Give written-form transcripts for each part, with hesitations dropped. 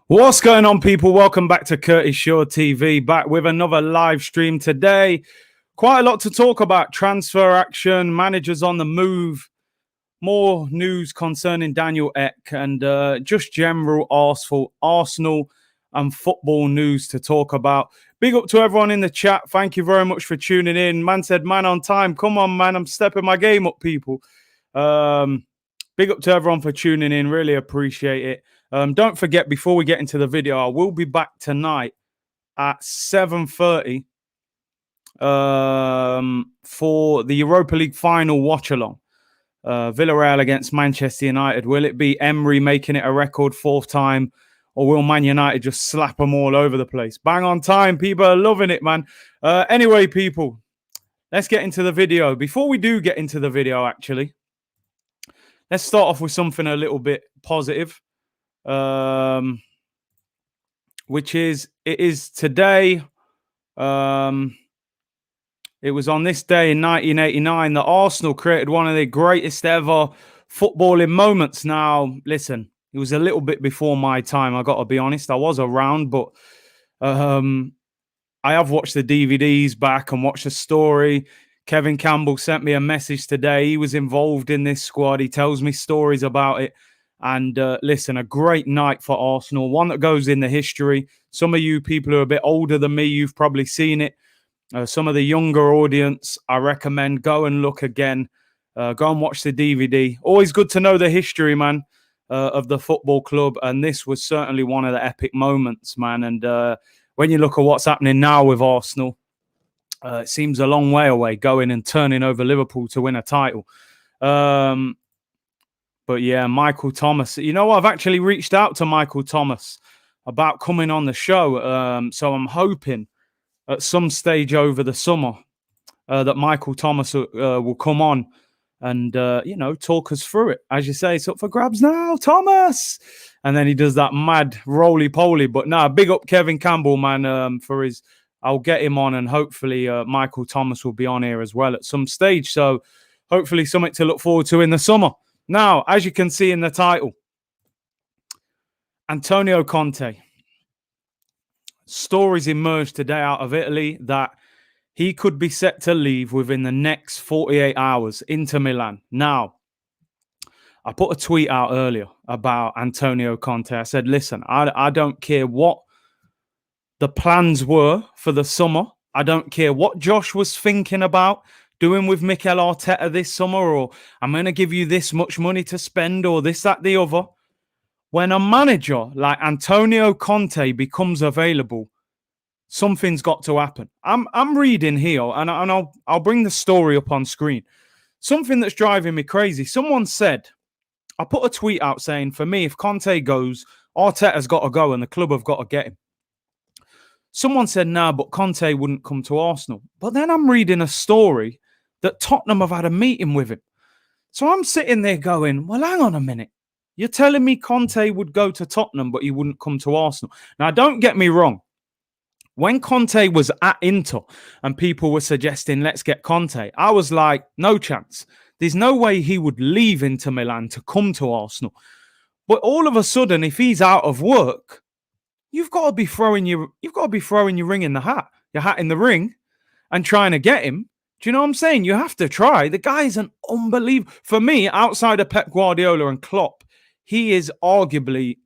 What's going on, people? Welcome back to Curtis Shaw TV, back with another live stream today. Quite a lot to talk about. Transfer action, managers on the move, more news concerning Daniel Ek, and just general Arsenal and football news to talk about. Big up to everyone in the chat. Thank you very much for tuning in. Man said, man on time. Come on, man. I'm stepping my game up, people. Big up to everyone for tuning in. Really appreciate it. Don't forget, before we get into the video, I will be back tonight at 7:30 for the Europa League final watch-along. Villarreal against Manchester United. Will it be Emery making it a record fourth time, or will Man United just slap them all over the place? Bang on time. People are loving it, man. Anyway, people, let's get into the video. Before we do get into the video, actually, let's start off with something a little bit positive. Which is, it is today. It was on this day in 1989 that Arsenal created one of their greatest ever footballing moments. Now, listen, it was a little bit before my time. I got to be honest. I was around, but I have watched the DVDs back and watched the story. Kevin Campbell sent me a message today. He was involved in this squad. He tells me stories about it. And listen, a great night for Arsenal, one that goes in the history. Some of you people who are a bit older than me, you've probably seen it. Some of the younger audience, I recommend go and look again. Go and watch the DVD. Always good to know the history, man, of the football club. And this was certainly one of the epic moments, man. And when you look at what's happening now with Arsenal, it seems a long way away, going and turning over Liverpool to win a title. But yeah, Michael Thomas. You know, I've actually reached out to Michael Thomas about coming on the show. So I'm hoping at some stage over the summer that Michael Thomas will come on and, you know, talk us through it. As you say, it's up for grabs now, Thomas. And then he does that mad roly-poly. But nah, big up Kevin Campbell, man, for his... I'll get him on, and hopefully Michael Thomas will be on here as well at some stage. So hopefully something to look forward to in the summer. Now, as you can see in the title, Antonio Conte. Stories emerged today out of Italy that he could be set to leave within the next 48 hours into Milan. Now, I put a tweet out earlier about Antonio Conte. I said, listen, I don't care what the plans were for the summer. I don't care what Josh was thinking about doing with Mikel Arteta this summer, or I'm going to give you this much money to spend, or this, that, the other. When a manager like Antonio Conte becomes available, something's got to happen. I'm reading here, and I'll bring the story up on screen. Something that's driving me crazy. Someone said, I put a tweet out saying, for me, if Conte goes, Arteta's got to go, and the club have got to get him. Someone said, nah, but Conte wouldn't come to Arsenal. But then I'm reading a story that Tottenham have had a meeting with him. So I'm sitting there going, well, hang on a minute. You're telling me Conte would go to Tottenham, but he wouldn't come to Arsenal. Now, don't get me wrong. When Conte was at Inter and people were suggesting, let's get Conte, I was like, no chance. There's no way he would leave Inter Milan to come to Arsenal. But all of a sudden, if he's out of work, you've got to be throwing your ring in the hat, your hat in the ring, and trying to get him. Do you know what I'm saying? You have to try. The guy is an unbelievable. For me, outside of Pep Guardiola and Klopp, he is arguably,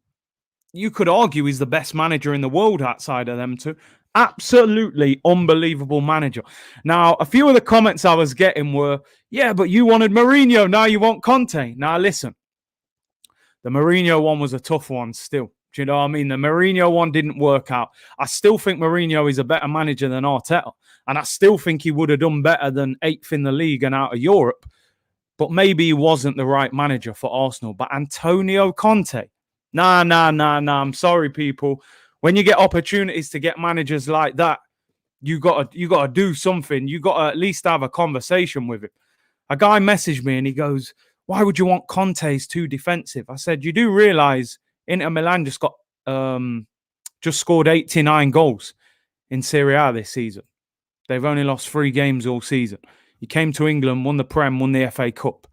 you could argue, he's the best manager in the world outside of them two. Absolutely unbelievable manager. Now, a few of the comments I was getting were, yeah, but you wanted Mourinho, now you want Conte. Now, listen, the Mourinho one was a tough one still. Do you know what I mean? The Mourinho one didn't work out. I still think Mourinho is a better manager than Arteta. And I still think he would have done better than 8th in the league and out of Europe. But maybe he wasn't the right manager for Arsenal. But Antonio Conte, nah. I'm sorry, people. When you get opportunities to get managers like that, you gotta do something. You got to at least have a conversation with him. A guy messaged me and he goes, why would you want Conte? He's too defensive. I said, you do realise Inter Milan just got just scored 89 goals in Serie A this season. They've only lost 3 games all season. He came to England, won the Prem, won the FA Cup.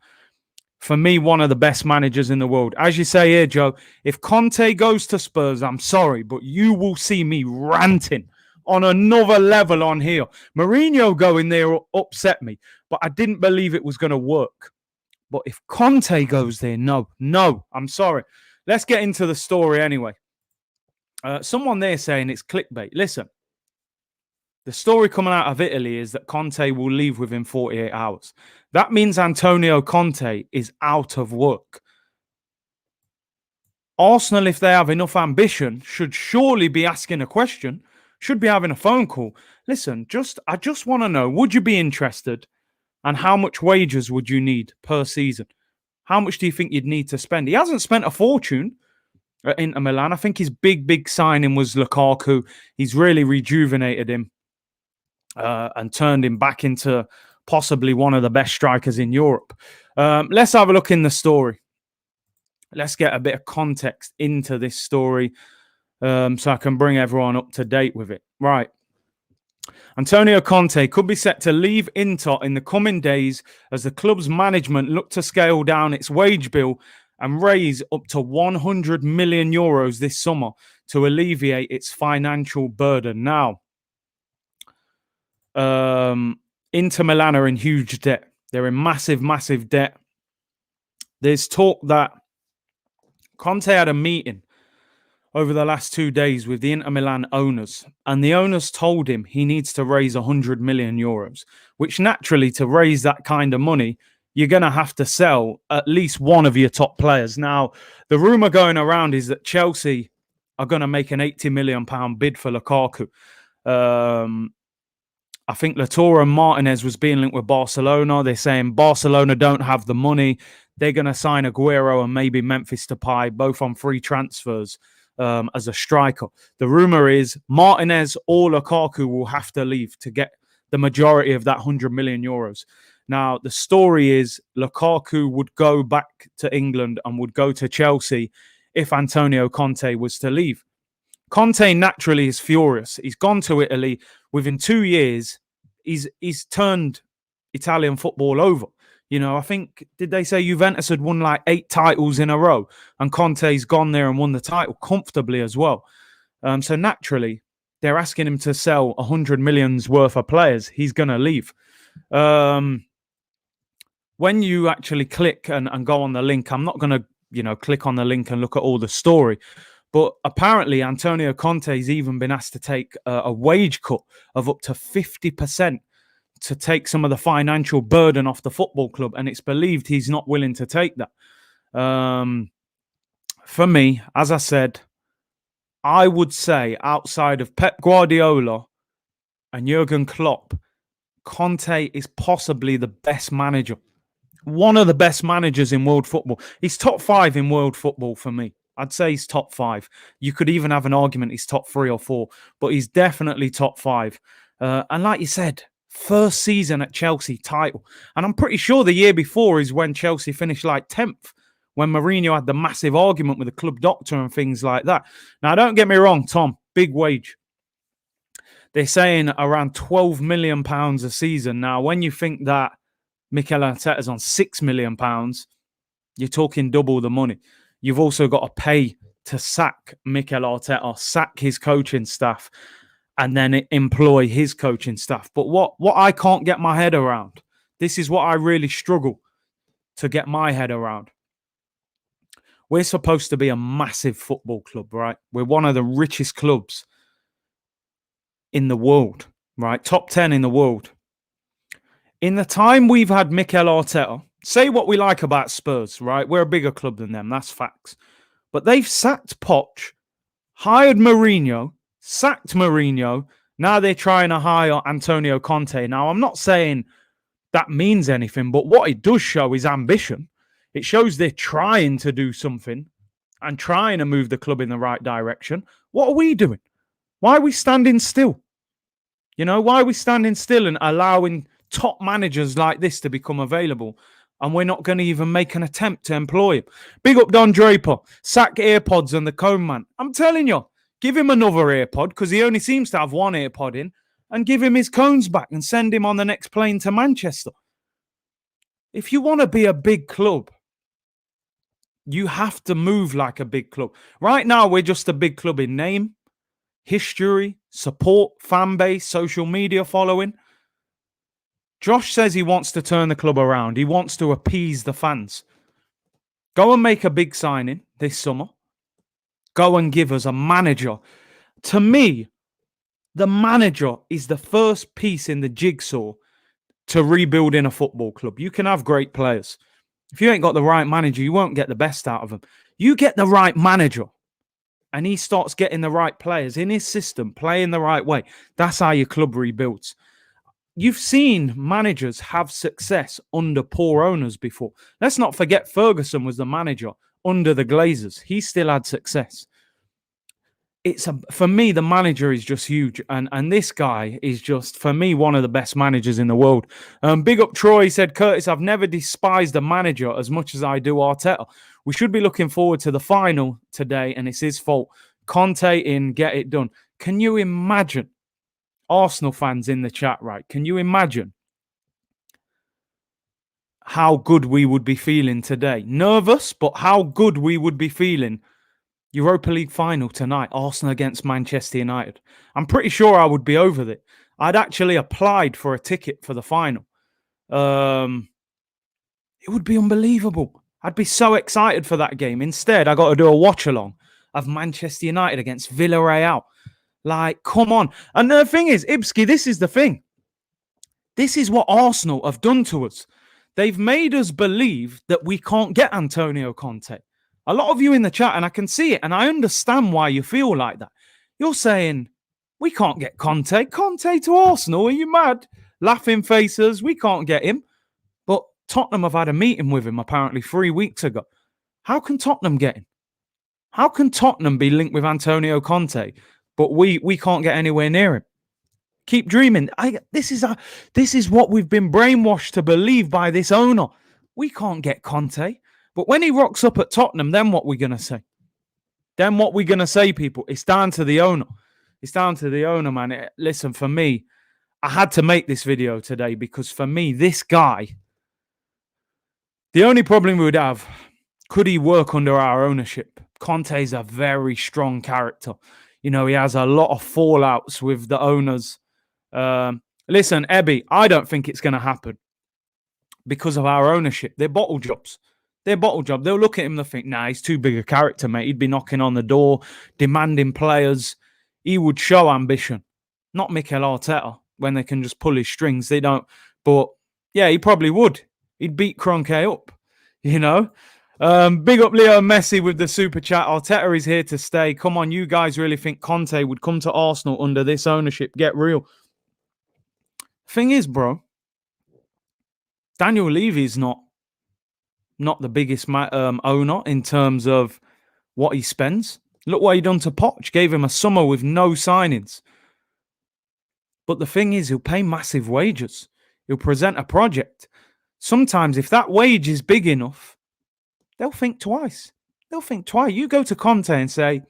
For me, one of the best managers in the world. As you say here, Joe, if Conte goes to Spurs, I'm sorry, but you will see me ranting on another level on here. Mourinho going there upset me, but I didn't believe it was going to work. But if Conte goes there, no, I'm sorry. Let's get into the story anyway. Someone there saying it's clickbait. Listen, the story coming out of Italy is that Conte will leave within 48 hours. That means Antonio Conte is out of work. Arsenal, if they have enough ambition, should surely be asking a question, should be having a phone call. Listen, I just want to know, would you be interested? And how much wages would you need per season? How much do you think you'd need to spend? He hasn't spent a fortune at Inter Milan. I think his big signing was Lukaku. He's really rejuvenated him and turned him back into possibly one of the best strikers in Europe. Let's have a look in the story. Let's get a bit of context into this story so I can bring everyone up to date with it. Right. Antonio Conte could be set to leave Inter in the coming days as the club's management look to scale down its wage bill and raise up to 100 million euros this summer to alleviate its financial burden. Now, Inter Milan are in huge debt. They're in massive debt. There's talk that Conte had a meeting over the last 2 days with the Inter Milan owners, and the owners told him he needs to raise 100 million euros, which naturally, to raise that kind of money, you're going to have to sell at least one of your top players. Now, the rumour going around is that Chelsea are going to make an £80 million bid for Lukaku. I think Lautaro Martinez was being linked with Barcelona. They're saying Barcelona don't have the money. They're going to sign Aguero and maybe Memphis Depay, both on free transfers. As a striker. The rumor is Martinez or Lukaku will have to leave to get the majority of that 100 million euros. Now, the story is Lukaku would go back to England and would go to Chelsea if Antonio Conte was to leave. Conte naturally is furious. He's gone to Italy. Within 2 years, he's turned Italian football over. You know, I think, did they say Juventus had won like 8 titles in a row? And Conte's gone there and won the title comfortably as well. So naturally, they're asking him to sell 100 million's worth of players. He's going to leave. When you actually click and go on the link, I'm not going to, click on the link and look at all the story. But apparently, Antonio Conte's even been asked to take a wage cut of up to 50%. To take some of the financial burden off the football club, and it's believed he's not willing to take that. For me, as I said, I would say outside of Pep Guardiola and Jurgen Klopp, Conte is possibly the best manager. One of the best managers in world football. He's top 5 in world football for me. I'd say he's top 5. You could even have an argument he's top 3 or 4, but he's definitely top 5. And like you said, first season at Chelsea, title. And I'm pretty sure the year before is when Chelsea finished like 10th, when Mourinho had the massive argument with the club doctor and things like that. Now, don't get me wrong, Tom, big wage. They're saying around £12 million a season. Now, when you think that Mikel Arteta's on £6 million, you're talking double the money. You've also got to pay to sack Mikel Arteta, sack his coaching staff, and then employ his coaching staff. But what I can't get my head around, this is what I really struggle to get my head around. We're supposed to be a massive football club, right? We're one of the richest clubs in the world, right? Top 10 in the world. In the time we've had Mikel Arteta, say what we like about Spurs, right? We're a bigger club than them, that's facts. But they've sacked Poch, hired Mourinho, sacked Mourinho. Now they're trying to hire Antonio Conte. Now, I'm not saying that means anything, but what it does show is ambition. It shows they're trying to do something and trying to move the club in the right direction. What are we doing? Why are we standing still? Why are we standing still and allowing top managers like this to become available? and we're not going to even make an attempt to employ him. Big up Don Draper. Sack AirPods and the cone man. I'm telling you, give him another AirPod because he only seems to have one AirPod in, and give him his cones back and send him on the next plane to Manchester. If you want to be a big club, you have to move like a big club. Right now, we're just a big club in name, history, support, fan base, social media following. Josh says he wants to turn the club around. He wants to appease the fans. Go and make a big signing this summer. Go and give us a manager. To me, the manager is the first piece in the jigsaw to rebuilding a football club. You can have great players. If you ain't got the right manager, you won't get the best out of them. You get the right manager, and he starts getting the right players in his system, playing the right way. That's how your club rebuilds. You've seen managers have success under poor owners before. Let's not forget Ferguson was the manager under the Glazers. He still had success. For me, the manager is just huge. And this guy is just, for me, one of the best managers in the world. Big up Troy said, Curtis, I've never despised a manager as much as I do Arteta. We should be looking forward to the final today, and it's his fault. Conte in, get it done. Can you imagine? Arsenal fans in the chat, right? Can you imagine how good we would be feeling today? Nervous, but how good we would be feeling. Europa League final tonight, Arsenal against Manchester United. I'm pretty sure I would be over it. I'd actually applied for a ticket for the final. It would be unbelievable. I'd be so excited for that game. Instead, I got to do a watch-along of Manchester United against Villarreal. Like, come on. And the thing is, Ibski, this is the thing. This is what Arsenal have done to us. They've made us believe that we can't get Antonio Conte. A lot of you in the chat, and I can see it, and I understand why you feel like that. You're saying, we can't get Conte. Conte to Arsenal, are you mad? Laughing faces, we can't get him. But Tottenham have had a meeting with him apparently 3 weeks ago. How can Tottenhm get him? How can Tottenham be linked with Antonio Conte, but we can't get anywhere near him? Keep dreaming. This is what we've been brainwashed to believe by this owner. We can't get Conte. But when he rocks up at Tottenham, then what we're going to say? Then what we're going to say, people? It's down to the owner. It's down to the owner, man. Listen, for me, I had to make this video today because for me, this guy, the only problem we would have, could he work under our ownership? Conte's a very strong character. You know, he has a lot of fallouts with the owners. Listen, Ebby, I don't think it's going to happen because of our ownership. They're bottle jobs. They're bottle job. They'll look at him and think, nah, he's too big a character, mate. He'd be knocking on the door, demanding players. He would show ambition. Not Mikel Arteta, when they can just pull his strings. They don't. But, yeah, he probably would. He'd beat Kroenke up, you know. Big up Leo Messi with the super chat. Arteta is here to stay. Come on, you guys really think Conte would come to Arsenal under this ownership? Get real. Thing is, bro, Daniel Levy's not the biggest owner in terms of what he spends. Look what he done to Poch. Gave him a summer with no signings. But the thing is, he'll pay massive wages. He'll present a project. Sometimes if that wage is big enough, they'll think twice. They'll think twice. You go to Conte and say,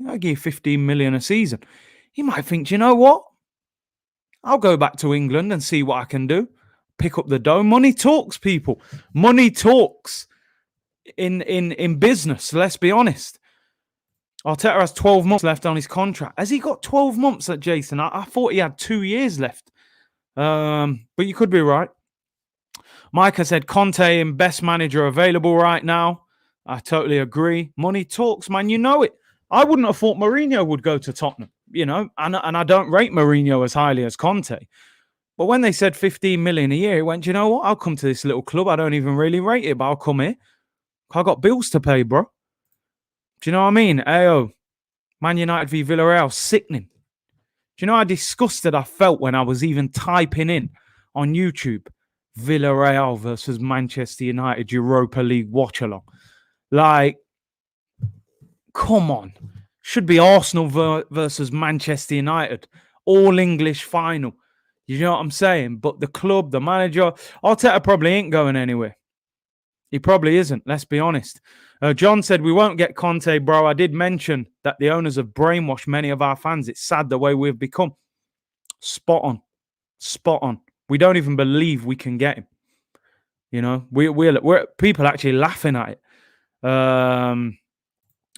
I'll give you 15 million a season. He might think, do you know what? I'll go back to England and see what I can do. Pick up the dough. Money talks, people. Money talks in business. Let's be honest. Arteta has 12 months left on his contract. Has he got 12 months at Jason? I thought he had 2 years left. But you could be right. Micah said Conte in best manager available right now. I totally agree. Money talks, man. You know it. I wouldn't have thought Mourinho would go to Tottenham, you know, and I don't rate Mourinho as highly as Conte. But when they said 15 million a year, he went, you know what? I'll come to this little club. I don't even really rate it, but I'll come here. I got bills to pay, bro. Do you know what I mean? Ayo, Man United v Villarreal, sickening. Do you know how disgusted I felt when I was even typing in on YouTube, Villarreal versus Manchester United Europa League watch-along? Like, come on. Should be Arsenal versus Manchester United. All English final. You know what I'm saying? But the club, the manager, Arteta probably ain't going anywhere. He probably isn't, let's be honest. John said, we won't get Conte, bro. I did mention that the owners have brainwashed many of our fans. It's sad the way we've become. Spot on. Spot on. We don't even believe we can get him. You know, we're people actually laughing at it.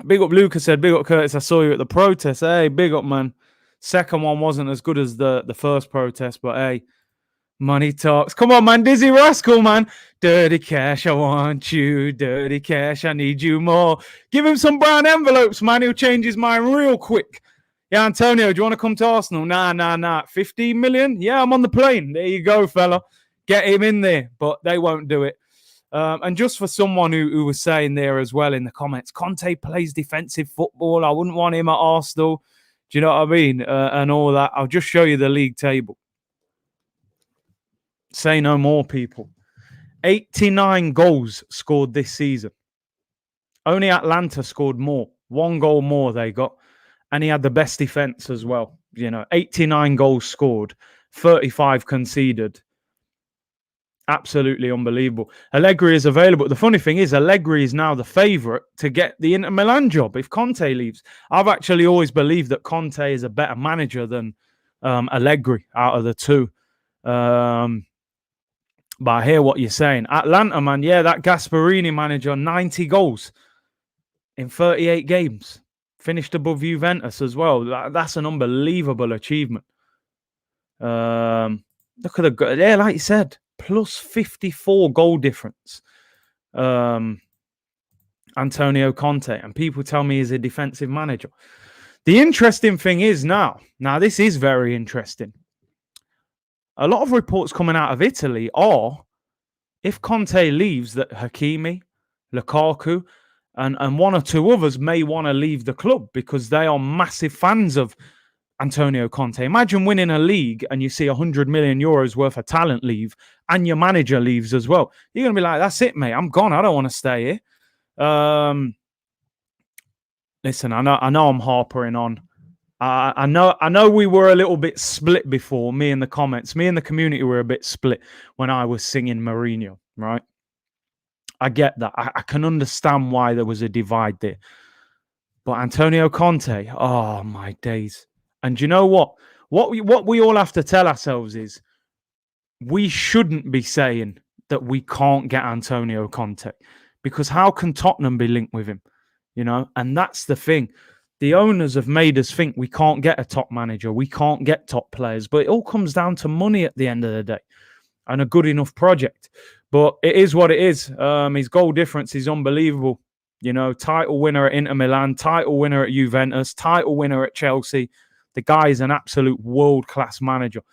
Big up Lucas said, big up Curtis, I saw you at the protest. Hey, big up, man. Second one wasn't as good as the first protest, but hey, money talks. Come on, man. Dizzy Rascal, man. Dirty cash, I want you. Dirty cash, I need you more. Give him some brown envelopes, man. He'll change his mind real quick. Yeah, Antonio, do you want to come to Arsenal? Nah. 15 million? Yeah, I'm on the plane. There you go, fella. Get him in there. But they won't do it. And just for someone who was saying there as well in the comments, Conte plays defensive football. I wouldn't want him at Arsenal. Do you know what I mean? And all that. I'll just show you the league table. Say no more, people. 89 goals scored this season. Only Atlanta scored more. 1 goal more they got. And he had the best defense as well. 89 goals scored, 35 conceded. Absolutely unbelievable. Allegri is available. The funny thing is, Allegri is now the favourite to get the Inter Milan job if Conte leaves. I've actually always believed that Conte is a better manager than Allegri out of the two. But I hear what you're saying. Atlanta, man, yeah, that Gasperini manager, 90 goals in 38 games. Finished above Juventus as well. That's an unbelievable achievement. Look at the... Yeah, like you said, plus 54 goal difference. Antonio Conte. And people tell me he's a defensive manager. The interesting thing is now this is very interesting. A lot of reports coming out of Italy are, if Conte leaves, that Hakimi, Lukaku, and one or two others may want to leave the club because they are massive fans of Antonio Conte. Imagine winning a league and you see 100 million euros worth of talent leave and your manager leaves as well. You're going to be like, that's it, mate. I'm gone. I don't want to stay here. Listen, I know I'm harpering on. I know we were a little bit split before, me and the comments. Me and the community were a bit split when I was singing Mourinho, right? I get that. I can understand why there was a divide there. But Antonio Conte, oh my days. And you know what? What we all have to tell ourselves is we shouldn't be saying that we can't get Antonio Conte. Because how can Tottenham be linked with him? And that's the thing. The owners have made us think we can't get a top manager. We can't get top players. But it all comes down to money at the end of the day. And a good enough project. But it is what it is. His goal difference is unbelievable. Title winner at Inter Milan, title winner at Juventus, title winner at Chelsea. The guy is an absolute world-class manager.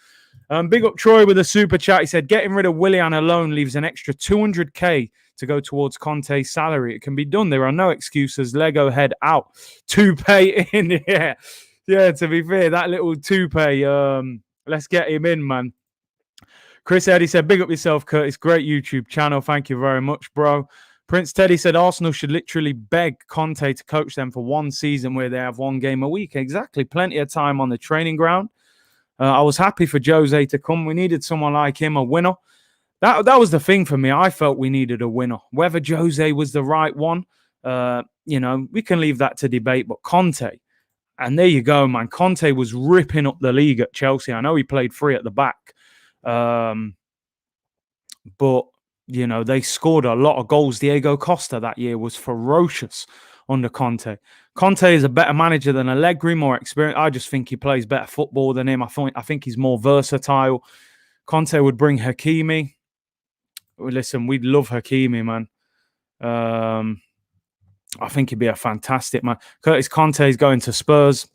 Big up Troy with a super chat. He said, getting rid of Willian alone leaves an extra 200k to go towards Conte's salary. It can be done. There are no excuses. Lego head out. Toupee in. Yeah, to be fair, that little toupee, let's get him in, man. Chris Eddy said, big up yourself, Curtis. Great YouTube channel. Thank you very much, bro. Prince Teddy said, Arsenal should literally beg Conte to coach them for one season where they have 1 game a week. Exactly. Plenty of time on the training ground. I was happy for Jose to come. We needed someone like him, a winner. That was the thing for me. I felt we needed a winner. Whether Jose was the right one, we can leave that to debate. But Conte, and there you go, man. Conte was ripping up the league at Chelsea. I know he played 3 at the back. But, they scored a lot of goals. Diego Costa that year was ferocious under Conte. Conte is a better manager than Allegri, more experienced. I just think he plays better football than him. I think he's more versatile. Conte would bring Hakimi. Listen, we'd love Hakimi, man. I think he'd be a fantastic man. Curtis Conte is going to Spurs.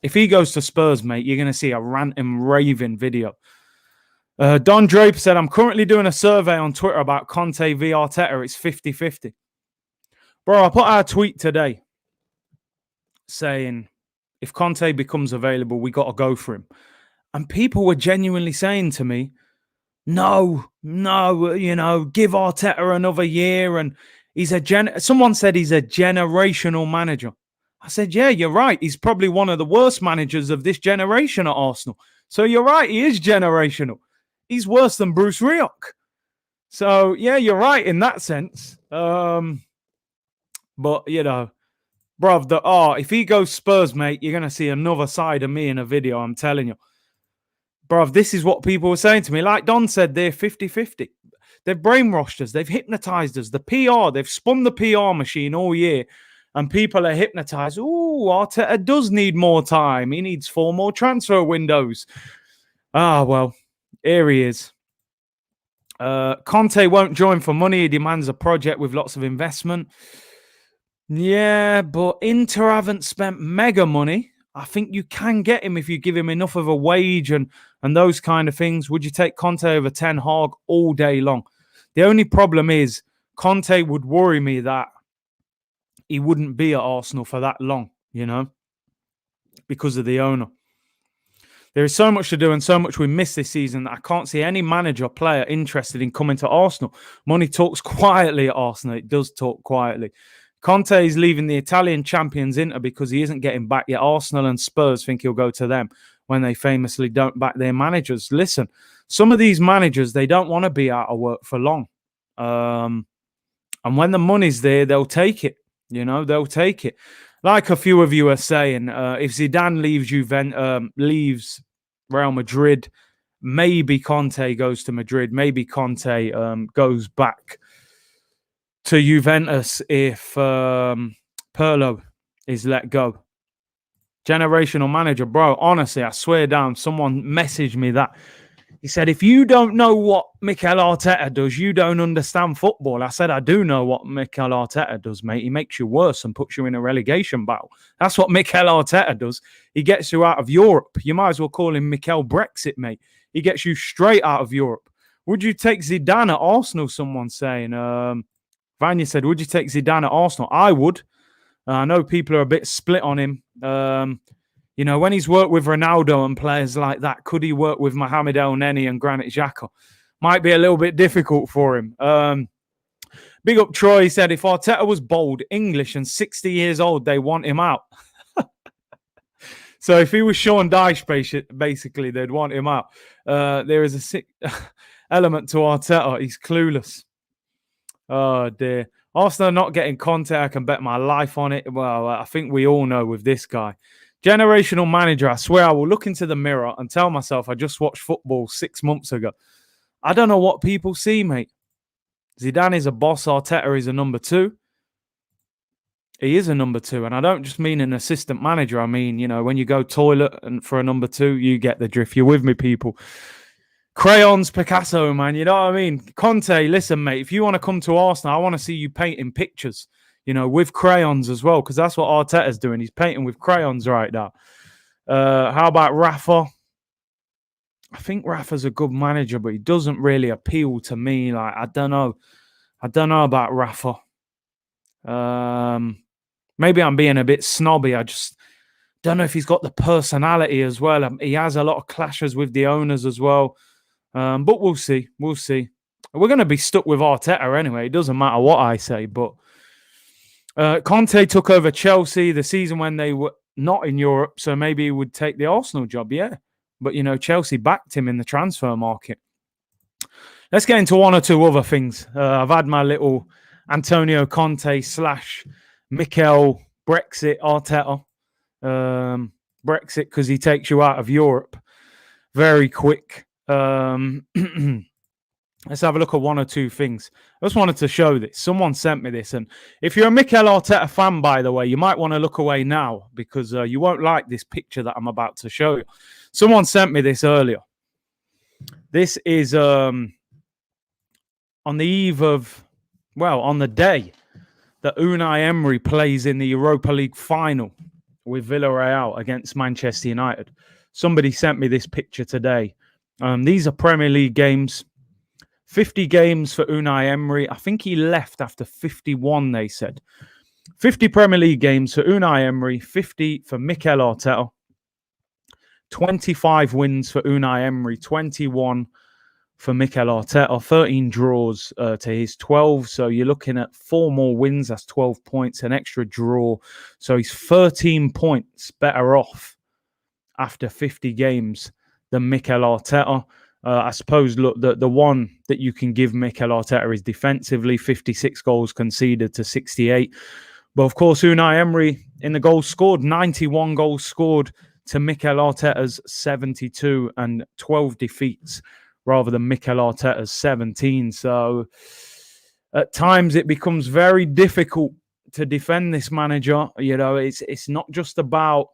If he goes to Spurs, mate, you're going to see a rant and raving video. Don Draper said, I'm currently doing a survey on Twitter about Conte v Arteta. It's 50-50. Bro, I put out a tweet today saying, if Conte becomes available, we got to go for him. And people were genuinely saying to me, no, give Arteta another year. And someone said he's a generational manager. I said, yeah, you're right. He's probably one of the worst managers of this generation at Arsenal. So you're right. He is generational. He's worse than Bruce Rioch. So, yeah, you're right in that sense. But, you know, bruv, if he goes Spurs, mate, you're going to see another side of me in a video, I'm telling you. Bruv, this is what people were saying to me. Like Don said, they're 50-50. They've brainwashed us. They've hypnotized us. The PR, they've spun the PR machine all year. And people are hypnotized. Ooh, Arteta does need more time. He needs 4 more transfer windows. Well, here he is. Conte won't join for money. He demands a project with lots of investment. Yeah, but Inter haven't spent mega money. I think you can get him if you give him enough of a wage and those kind of things. Would you take Conte over Ten Hag all day long? The only problem is Conte would worry me that he wouldn't be at Arsenal for that long, you know, because of the owner. There is so much to do and so much we miss this season that I can't see any manager or player interested in coming to Arsenal. Money talks quietly at Arsenal. It does talk quietly. Conte is leaving the Italian champions Inter because he isn't getting back yet. Arsenal and Spurs think he'll go to them when they famously don't back their managers. Listen, some of these managers, they don't want to be out of work for long. And when the money's there, they'll take it. You know, they'll take it. Like a few of you are saying, if Zidane leaves Real Madrid, maybe Conte goes to Madrid. Maybe Conte goes back to Juventus if Pirlo is let go. Generational manager, bro. Honestly, I swear down, someone messaged me that. He said, if you don't know what Mikel Arteta does, you don't understand football. I said, I do know what Mikel Arteta does, mate. He makes you worse and puts you in a relegation battle. That's what Mikel Arteta does. He gets you out of Europe. You might as well call him Mikel Brexit, mate. He gets you straight out of Europe. Would you take Zidane at Arsenal, someone's saying? Vanya said, would you take Zidane at Arsenal? I would. I know people are a bit split on him. You know, when he's worked with Ronaldo and players like that, could he work with Mohamed El Neni and Granit Xhaka? Might be a little bit difficult for him. Big up Troy, he said, if Arteta was bold, English and 60 years old, they want him out. So if he was Sean Dyche, basically, they'd want him out. There is a sick element to Arteta. He's clueless. Oh, dear. Arsenal not getting Conte, I can bet my life on it. Well, I think we all know with this guy. Generational manager, I swear I will look into the mirror and tell myself I just watched football 6 months ago. I don't know what people see, mate. Zidane is a boss. Arteta is a number 2. He is a number 2. And I don't just mean an assistant manager. I mean, you know, when you go toilet and for a number 2, you get the drift. You're with me, people. Crayons, Picasso, man. You know what I mean? Conte, listen, mate. If you want to come to Arsenal, I want to see you painting pictures. You know, with crayons as well, because that's what Arteta's doing. He's painting with crayons right now. How about Rafa? I think Rafa's a good manager, but he doesn't really appeal to me. Like, I don't know. I don't know about Rafa. Maybe I'm being a bit snobby. I just don't know if he's got the personality as well. He has a lot of clashes with the owners as well. But we'll see. We'll see. We're going to be stuck with Arteta anyway. It doesn't matter what I say, but Conte took over Chelsea the season when they were not in Europe, so maybe he would take the Arsenal job, yeah. But, you know, Chelsea backed him in the transfer market. Let's get into one or two other things. I've had my little Antonio Conte / Mikel Brexit Arteta. Brexit because he takes you out of Europe very quick. Let's have a look at one or two things. I just wanted to show this. Someone sent me this. And if you're a Mikel Arteta fan, by the way, you might want to look away now because you won't like this picture that I'm about to show you. Someone sent me this earlier. This is on the eve of, well, on the day that Unai Emery plays in the Europa League final with Villarreal against Manchester United. Somebody sent me this picture today. These are Premier League games. 50 games for Unai Emery. I think he left after 51, they said. 50 Premier League games for Unai Emery, 50 for Mikel Arteta. 25 wins for Unai Emery, 21 for Mikel Arteta. 13 draws to his 12. So you're looking at 4 more wins. That's 12 points, an extra draw. So he's 13 points better off after 50 games than Mikel Arteta. I suppose, look, the one that you can give Mikel Arteta is defensively, 56 goals conceded to 68. But of course, Unai Emery in the goals scored, 91 goals scored to Mikel Arteta's 72, and 12 defeats rather than Mikel Arteta's 17. So at times it becomes very difficult to defend this manager. You know, it's not just about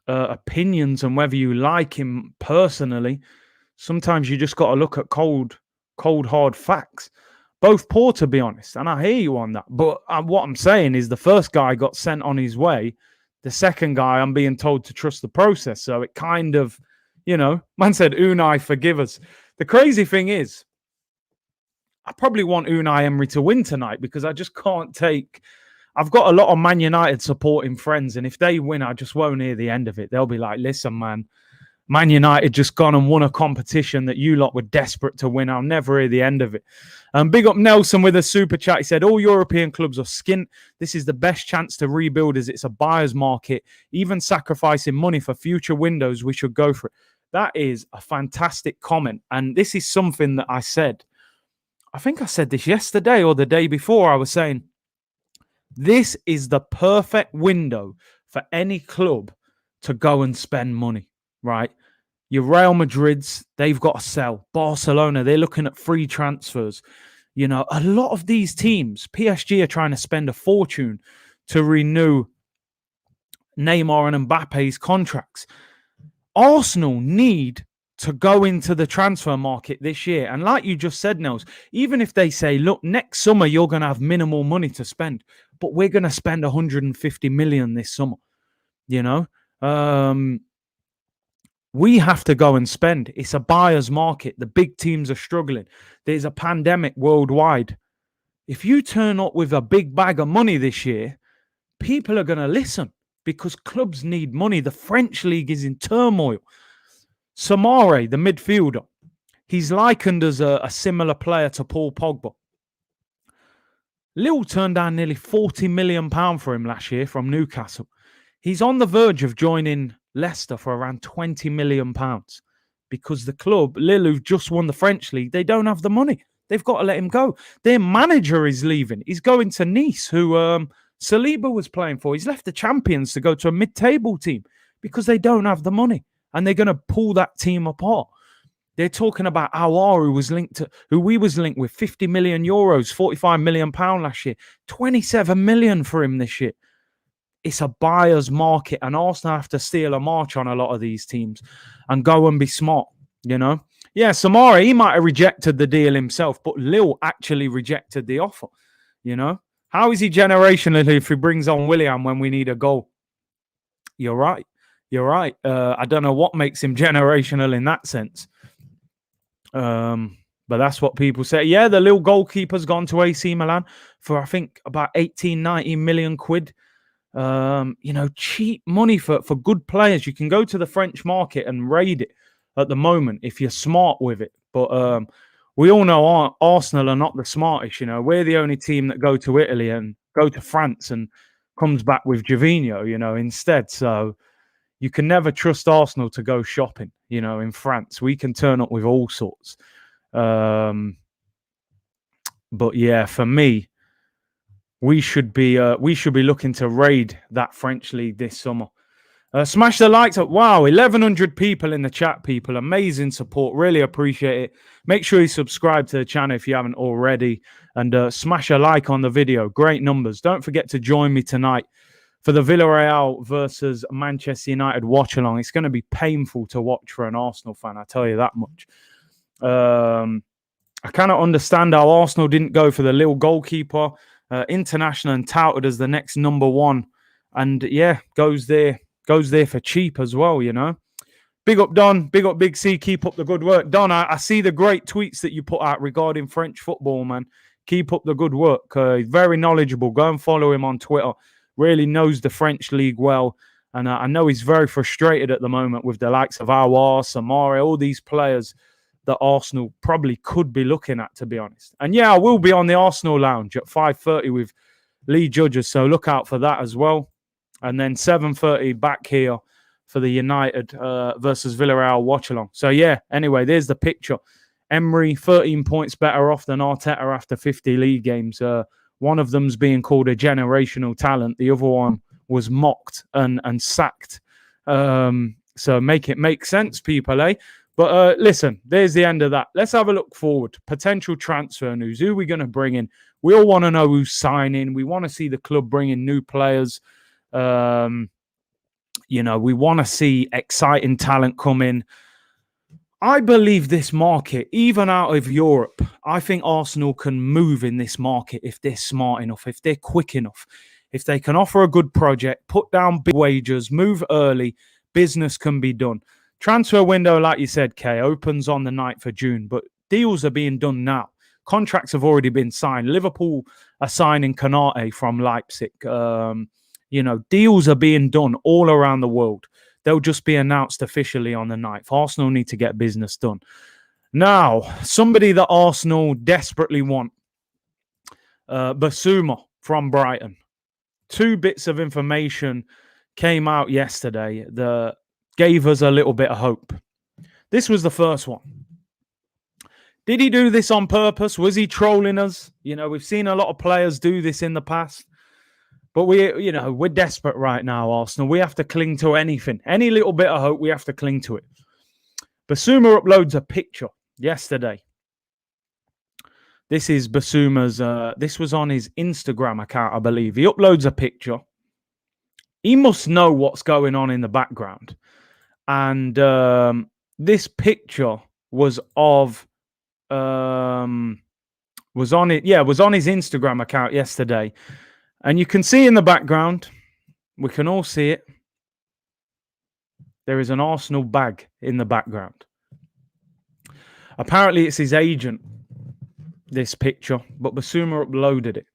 opinions and whether you like him personally. Sometimes you just got to look at cold, hard facts. Both poor, to be honest, and I hear you on that. But what I'm saying is the first guy got sent on his way. The second guy, I'm being told to trust the process. So it kind of, man said, Unai, forgive us. The crazy thing is, I probably want Unai Emery to win tonight because I just can't take... I've got a lot of Man United supporting friends, and if they win, I just won't hear the end of it. They'll be like, listen, Man United just gone and won a competition that you lot were desperate to win. I'll never hear the end of it. Big up Nelson with a super chat. He said, all European clubs are skint. This is the best chance to rebuild as it's a buyer's market. Even sacrificing money for future windows, we should go for it. That is a fantastic comment. And this is something that I said. I think I said this yesterday or the day before. I was saying, this is the perfect window for any club to go and spend money. Right, your Real Madrids, they've got to sell. Barcelona, they're looking at free transfers. A lot of these teams, PSG are trying to spend a fortune to renew Neymar and Mbappe's contracts. Arsenal need to go into the transfer market this year. And like you just said, Nels, even if they say, look, next summer you're going to have minimal money to spend, but we're going to spend 150 million this summer, we have to go and spend. It's a buyer's market. The big teams are struggling. There's a pandemic worldwide. If you turn up with a big bag of money this year, people are going to listen because clubs need money. The French league is in turmoil. Samare, the midfielder, he's likened as a similar player to Paul Pogba. Lille turned down nearly £40 million for him last year from Newcastle. He's on the verge of joining Leicester for around £20 million because the club, Lille, who've just won the French league, they don't have the money. They've got to let him go. Their manager is leaving. He's going to Nice, who Saliba was playing for. He's left the champions to go to a mid-table team because they don't have the money, and they're going to pull that team apart. They're talking about Aouar, who we was linked with, 50 million euros, 45 million pound last year, 27 million for him this year. It's a buyer's market, and Arsenal have to steal a march on a lot of these teams and go and be smart, Yeah, Samara, he might have rejected the deal himself, but Lille actually rejected the offer, How is he generational if he brings on Willian when we need a goal? You're right. I don't know what makes him generational in that sense. But that's what people say. Yeah, the Lille goalkeeper's gone to AC Milan for, I think, about 18, 19 million quid. Cheap money for good players. You can go to the French market and raid it at the moment if you're smart with it. But we all know Arsenal are not the smartest. We're the only team that go to Italy and go to France and comes back with Jovino, instead. So you can never trust Arsenal to go shopping, in France. We can turn up with all sorts. But yeah, for me, we should be looking to raid that French league this summer. Smash the likes up. Wow, 1,100 people in the chat, people. Amazing support. Really appreciate it. Make sure you subscribe to the channel if you haven't already. And smash a like on the video. Great numbers. Don't forget to join me tonight for the Villarreal versus Manchester United watch-along. It's going to be painful to watch for an Arsenal fan, I tell you that much. I cannot understand how Arsenal didn't go for the Lille goalkeeper. International and touted as the next number one, and yeah, goes there for cheap as well. Big up Don, big up Big C. Keep up the good work, Don. I see the great tweets that you put out regarding French football, man. Keep up the good work. Very knowledgeable. Go and follow him on Twitter. Really knows the French league well, and I know he's very frustrated at the moment with the likes of Aouar, Samari, all these players that Arsenal probably could be looking at, to be honest. And yeah, I will be on the Arsenal Lounge at 5:30 with Lee Judges, so look out for that as well. And then 7:30 back here for the United versus Villarreal watch-along. So, yeah, anyway, there's the picture. Emery, 13 points better off than Arteta after 50 league games. One of them's being called a generational talent. The other one was mocked and sacked. So make it make sense, people, eh? But listen, there's the end of that. Let's have a look forward. Potential transfer news. Who are we going to bring in? We all want to know who's signing. We want to see the club bring in new players. We want to see exciting talent come in. I believe this market, even out of Europe, I think Arsenal can move in this market if they're smart enough, if they're quick enough, if they can offer a good project, put down big wages, move early, business can be done. Transfer window, like you said, Kay, opens on the 9th of June, but deals are being done now. Contracts have already been signed. Liverpool are signing Conte from Leipzig. Deals are being done all around the world. They'll just be announced officially on the 9th. Arsenal need to get business done. Now, somebody that Arsenal desperately want, Bissouma from Brighton. 2 bits of information came out yesterday that gave us a little bit of hope. This was the first one. Did he do this on purpose? Was he trolling us? We've seen a lot of players do this in the past. But we're desperate right now, Arsenal. We have to cling to anything. Any little bit of hope, we have to cling to it. Bissouma uploads a picture yesterday. This is Bissouma's, this was on his Instagram account, I believe. He uploads a picture. He must know what's going on in the background. And this picture was of, was on his Instagram account yesterday. And you can see in the background, we can all see it. There is an Arsenal bag in the background. Apparently, it's his agent, this picture, but Bissouma uploaded it.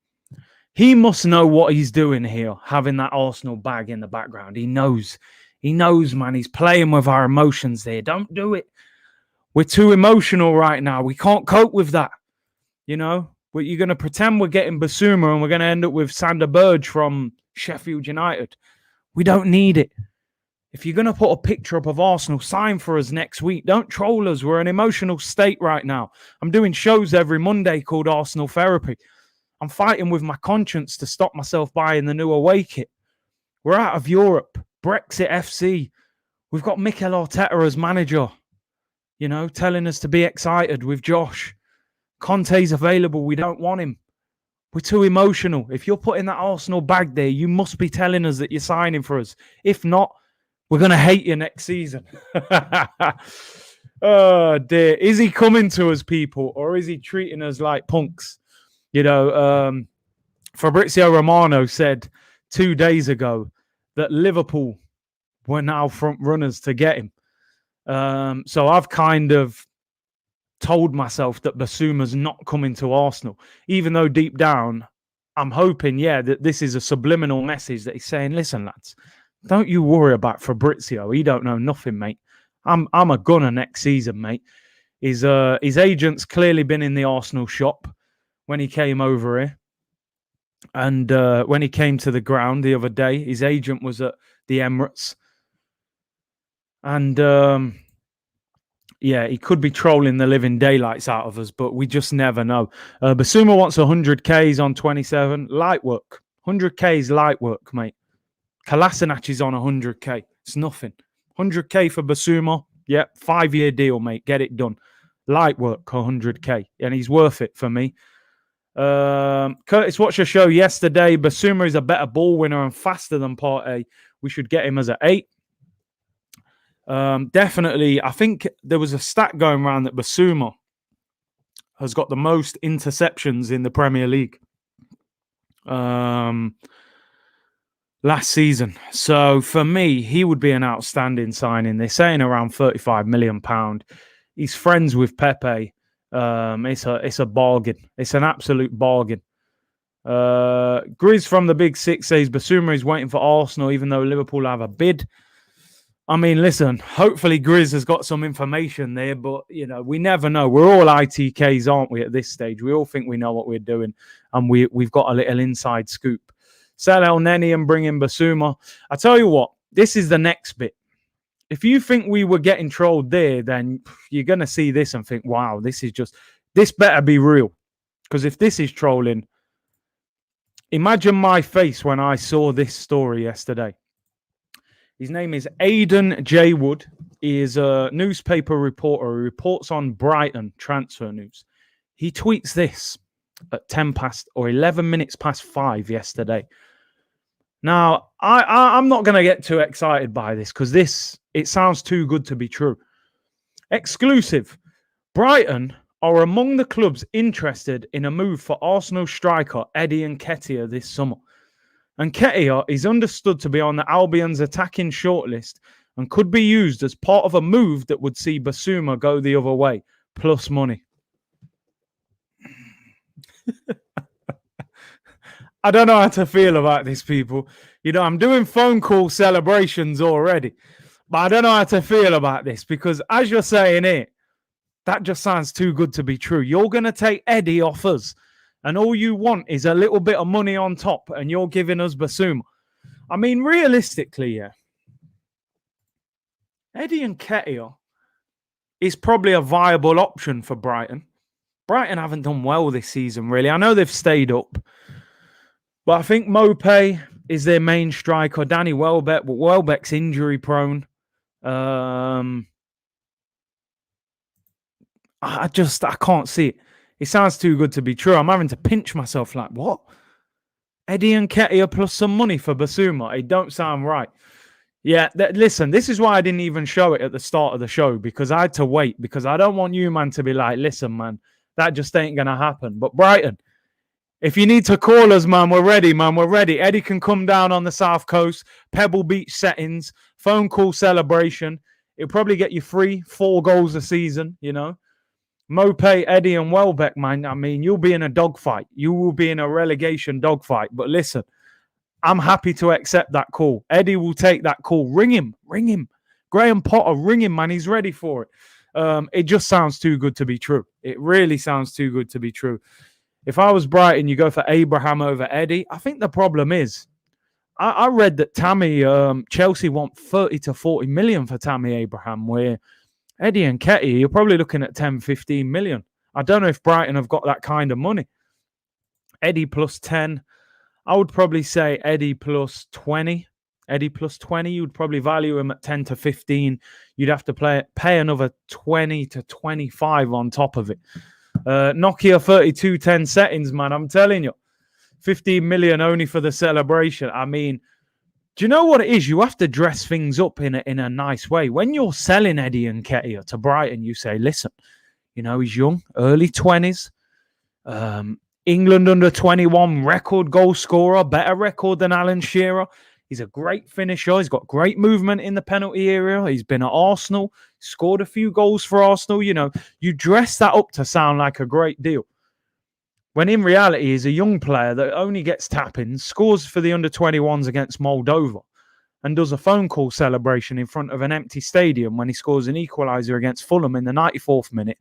He must know what he's doing here, having that Arsenal bag in the background. He knows. He knows, man. He's playing with our emotions there. Don't do it. We're too emotional right now. We can't cope with that. But you're going to pretend we're getting Bissouma and we're going to end up with Sander Berge from Sheffield United. We don't need it. If you're going to put a picture up of Arsenal, sign for us next week. Don't troll us. We're in an emotional state right now. I'm doing shows every Monday called Arsenal Therapy. I'm fighting with my conscience to stop myself buying the new away kit. We're out of Europe. Brexit FC. We've got Mikel Arteta as manager, telling us to be excited with Josh. Conte's available. We don't want him. We're too emotional. If you're putting that Arsenal bag there, you must be telling us that you're signing for us. If not, we're going to hate you next season. Oh, dear. Is he coming to us, people, or is he treating us like punks? Fabrizio Romano said 2 days ago that Liverpool were now front runners to get him. So I've kind of told myself that Bissouma's not coming to Arsenal, even though deep down I'm hoping, that this is a subliminal message that he's saying, listen, lads, don't you worry about Fabrizio. He don't know nothing, mate. I'm a gunner next season, mate. His agent's clearly been in the Arsenal shop when he came over here. And when he came to the ground the other day, his agent was at the Emirates. And he could be trolling the living daylights out of us, but we just never know. Bissouma wants 100k. He's on 27. Light work. 100k is light work, mate. Kolasinac is on 100k. It's nothing. 100k for Bissouma. Yep, 5-year deal, mate. Get it done. Light work, 100k. And he's worth it for me. Curtis watched a show yesterday. Bissouma is a better ball winner and faster than Partey. We should get him as an 8. Definitely, I think there was a stat going around that Bissouma has got the most interceptions in the Premier League last season. So for me, he would be an outstanding signing. They're saying around £35 million. He's friends with Pepe. It's a bargain. It's an absolute bargain. Grizz from the Big Six says Bissouma is waiting for Arsenal, even though Liverpool have a bid. I mean, listen, hopefully Grizz has got some information there, but, we never know. We're all ITKs, aren't we, at this stage? We all think we know what we're doing, and we've got a little inside scoop. Sell El Neni and bring in Bissouma. I tell you what, this is the next bit. If you think we were getting trolled there, then you're going to see this and think, wow, this better be real. Because if this is trolling, imagine my face when I saw this story yesterday. His name is Aidan J. Wood. He is a newspaper reporter who reports on Brighton transfer news. He tweets this at 11 minutes past 5 yesterday. Now, I'm not going to get too excited by this because it sounds too good to be true. Exclusive. Brighton are among the clubs interested in a move for Arsenal striker Eddie Nketiah this summer. Nketiah is understood to be on the Albion's attacking shortlist and could be used as part of a move that would see Bissouma go the other way, plus money. I don't know how to feel about this, people. You know, I'm doing phone call celebrations already, but I don't know how to feel about this because as you're saying it, that just sounds too good to be true. You're going to take Eddie off us, and all you want is a little bit of money on top, and you're giving us Bissouma. I mean, realistically, yeah, Eddie Nketiah is probably a viable option for Brighton. Brighton haven't done well this season, really. I know they've stayed up, but I think Mopé is their main striker. Danny Welbeck, but Welbeck's injury prone. I can't see it. It sounds too good to be true. I'm having to pinch myself like, what? Eddie Nketiah plus some money for Bissouma. It don't sound right. Yeah, listen, this is why I didn't even show it at the start of the show because I had to wait because I don't want you, man, to be like, listen, man, that just ain't going to happen. But Brighton, if you need to call us, man, we're ready, man. We're ready. Eddie can come down on the South Coast, Pebble Beach settings, phone call celebration. It'll probably get you 4 goals a season, you know. Mopé, Eddie and Welbeck, man, I mean, you'll be in a dogfight. You will be in a relegation dogfight. But listen, I'm happy to accept that call. Eddie will take that call. Ring him. Graham Potter, ring him, man. He's ready for it. It just sounds too good to be true. It really sounds too good to be true. If I was Brighton, you go for Abraham over Eddie. I think the problem is, I read that Chelsea want 30 to 40 million for Tammy Abraham, where Eddie and Nketiah, you're probably looking at 10, 15 million. I don't know if Brighton have got that kind of money. Eddie plus 10. I would probably say Eddie plus 20. Eddie plus 20, you'd probably value him at 10 to 15. You'd have to pay another 20 to 25 on top of it. Nokia 3210 settings, man. I'm telling you. 15 million only for the celebration. I mean, do you know what it is? You have to dress things up in a nice way. When you're selling Eddie Nketiah to Brighton, you say, listen, you know, he's young, early 20s. England under 21 record goal scorer, better record than Alan Shearer. He's a great finisher. He's got great movement in the penalty area. He's been at Arsenal, scored a few goals for Arsenal. You know, you dress that up to sound like a great deal. When in reality, he's a young player that only gets tap-ins, scores for the under-21s against Moldova, and does a phone call celebration in front of an empty stadium when he scores an equaliser against Fulham in the 94th minute,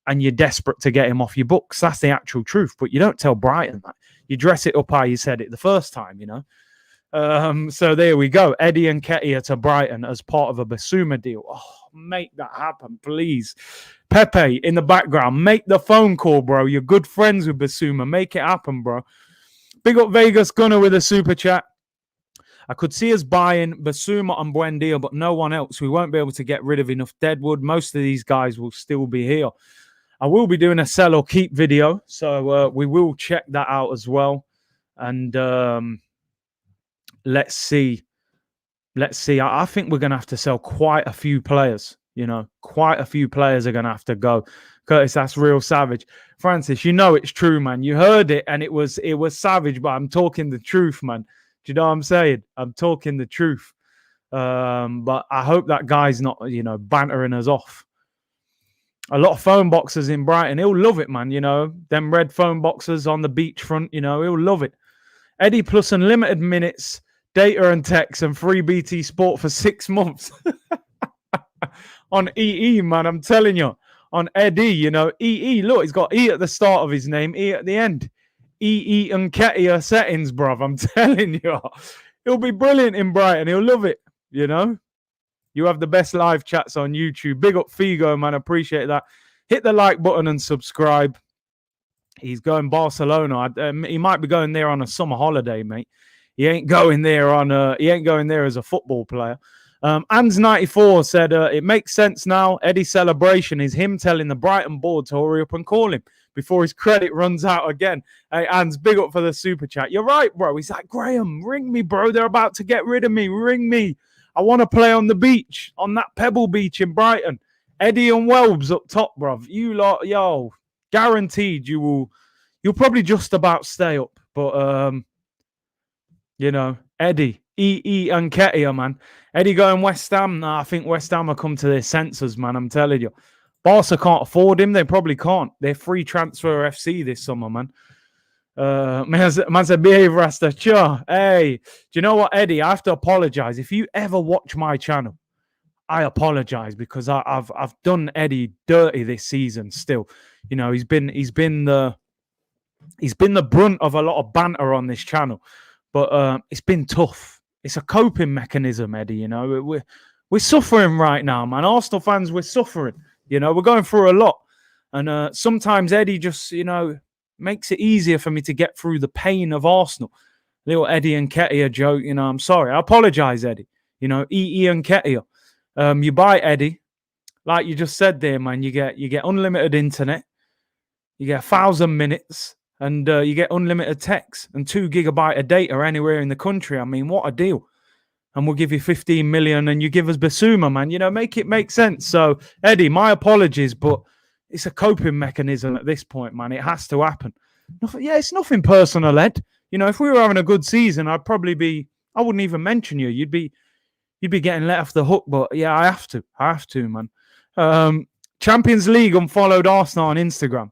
and you're desperate to get him off your books. That's the actual truth. But you don't tell Brighton that. You dress it up how you said it the first time, you know. So there we go. Eddie Nketiah to Brighton as part of a Bissouma deal. Oh, make that happen, please. Pepe in the background, make the phone call, bro. You're good friends with Bissouma. Make it happen, bro. Big up Vegas Gunner with a super chat. I could see us buying Bissouma and Buendia, but no one else. We won't be able to get rid of enough deadwood. Most of these guys will still be here. I will be doing a sell or keep video, so we will check that out as well. And let's see. I think we're going to have to sell quite a few players. You know, quite a few players are going to have to go. Curtis, that's real savage. Francis, you know it's true, man. You heard it, and it was savage, but I'm talking the truth, man. Do you know what I'm saying? I'm talking the truth. But I hope that guy's not, you know, bantering us off. A lot of phone boxes in Brighton. He'll love it, man. You know, them red phone boxes on the beachfront, you know, he'll love it. Eddie plus unlimited minutes, data and text, and free BT Sport for 6 months. On EE, man, I'm telling you. On Eddie, you know, EE, look, he's got E at the start of his name, E at the end. EE Nketiah settings, bruv. I'm telling you. He'll be brilliant in Brighton. He'll love it, you know. You have the best live chats on YouTube. Big up Figo, man. Appreciate that. Hit the like button and subscribe. He's going Barcelona. He might be going there on a summer holiday, mate. He ain't going there as a football player. Ans94 said, it makes sense now. Eddie's celebration is him telling the Brighton board to hurry up and call him before his credit runs out again. Hey, Ans, big up for the super chat. You're right, bro. He's like, Graham, ring me, bro. They're about to get rid of me. Ring me. I want to play on the beach, on that pebble beach in Brighton. Eddie and Welbs up top, bruv. You lot, yo, guaranteed you'll probably just about stay up. But, Eddie, and Nketiah, man. Eddie going West Ham. Nah, I think West Ham will come to their senses, man. I'm telling you. Barca can't afford him. They probably can't. They're free transfer FC this summer, man. Man said, behavior has to sure. Hey, do you know what, Eddie? I have to apologize. If you ever watch my channel, I apologize because I've done Eddie dirty this season still. He's been the brunt of a lot of banter on this channel. But it's been tough. It's a coping mechanism, Eddie. We're suffering right now, man. Arsenal fans, we're suffering. We're going through a lot. And sometimes Eddie just, makes it easier for me to get through the pain of Arsenal. Little Eddie and Nketiah joke, I'm sorry. I apologize, Eddie. And Nketiah. You buy Eddie, like you just said there, man. You get unlimited internet. You get 1,000 minutes. And you get unlimited text and 2 GB of data anywhere in the country. I mean, what a deal. And we'll give you 15 million and you give us Bissouma, man. Make it make sense. So, Eddie, my apologies, but it's a coping mechanism at this point, man. It has to happen. It's nothing personal, Ed. If we were having a good season, I wouldn't even mention you. You'd be getting let off the hook. But, yeah, I have to, man. Champions League unfollowed Arsenal on Instagram.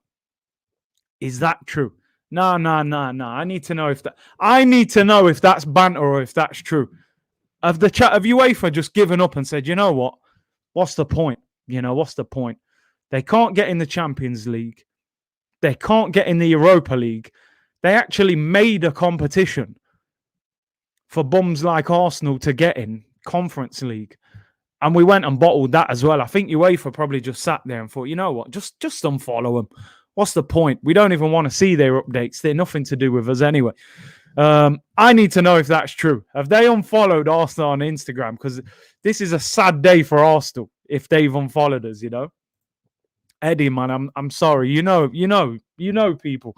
Is that true? No. I need to know if that's banter or if that's true. Have UEFA just given up and said, you know what? What's the point? What's the point? They can't get in the Champions League. They can't get in the Europa League. They actually made a competition for bums like Arsenal to get in Conference League. And we went and bottled that as well. I think UEFA probably just sat there and thought, you know what? Just unfollow them. What's the point? We don't even want to see their updates. They're nothing to do with us anyway. I need to know if that's true. Have they unfollowed Arsenal on Instagram? Because this is a sad day for Arsenal if they've unfollowed us, Eddie, man, I'm sorry. You know, people.